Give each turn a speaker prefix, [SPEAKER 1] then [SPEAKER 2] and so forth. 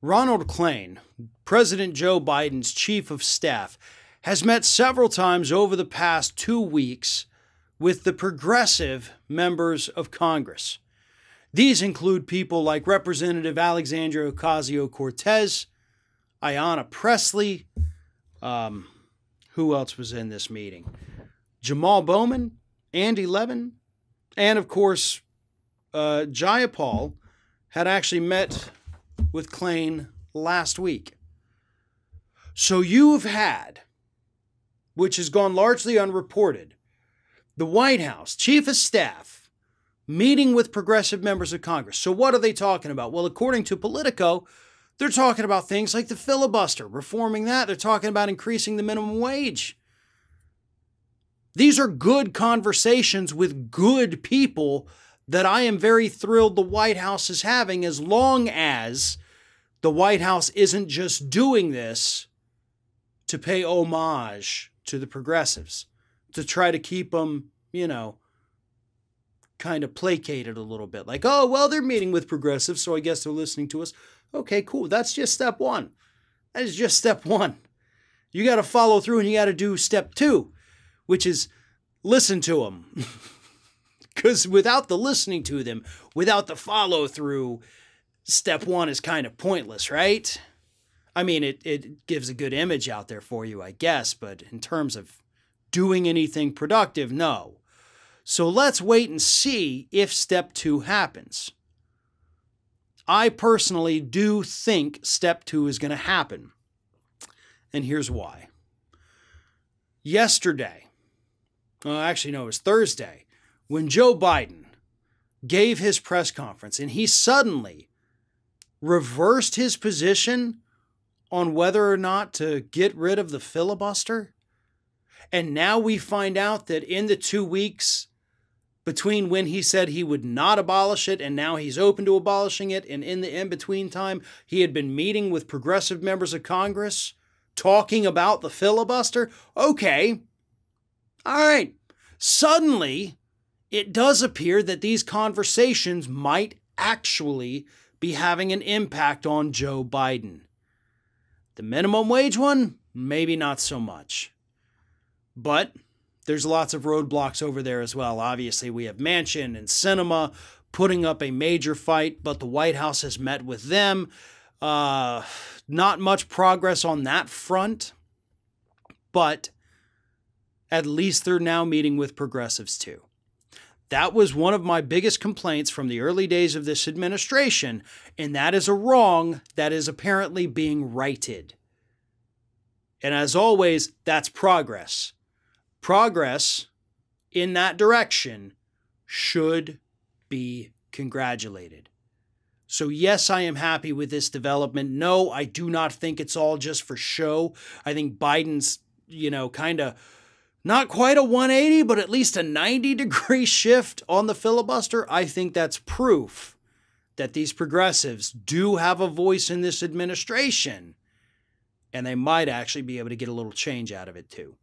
[SPEAKER 1] Ronald Klain, President Joe Biden's chief of staff, has met several times over the past 2 weeks with the progressive members of Congress. These include people like Representative Alexandria Ocasio-Cortez, Ayanna Pressley, who else was in this meeting? Jamal Bowman, Andy Levin, and of course, Jayapal had actually met with Klain last week. So you've had, which has gone largely unreported, the White House, Chief of Staff, meeting with progressive members of Congress. So what are they talking about? Well, according to Politico, they're talking about things like the filibuster, reforming that. They're talking about increasing the minimum wage. These are good conversations with good people that I am very thrilled the White House is having, as long as the White House isn't just doing this to pay homage to the progressives, to try to keep them, kind of placated a little bit. Like, oh, well, they're meeting with progressives, so I guess they're listening to us. Okay, cool. That's just step one. That is just step one. You got to follow through and you got to do step two, which is listen to them. Because without the listening to them, without the follow through, step one is kind of pointless, right? I mean, it gives a good image out there for you, I guess, but in terms of doing anything productive, no. So let's wait and see if step two happens. I personally do think step two is going to happen. And here's why. Yesterday, it was Thursday, when Joe Biden gave his press conference and he suddenly reversed his position on whether or not to get rid of the filibuster. And now we find out that in the 2 weeks between when he said he would not abolish it and now he's open to abolishing it, and in the in-between time, he had been meeting with progressive members of Congress talking about the filibuster. Okay. All right. Suddenly, it does appear that these conversations might actually be having an impact on Joe Biden. The minimum wage one, maybe not so much. But there's lots of roadblocks over there as well. Obviously, we have Manchin and Sinema putting up a major fight, but the White House has met with them. Not much progress on that front, but at least they're now meeting with progressives too. That was one of my biggest complaints from the early days of this administration, and that is a wrong that is apparently being righted. And as always, that's progress. Progress in that direction should be congratulated. So yes, I am happy with this development. No, I do not think it's all just for show. I think Biden's, kind of not quite a 180, but at least a 90-degree shift on the filibuster. I think that's proof that these progressives do have a voice in this administration, and they might actually be able to get a little change out of it too.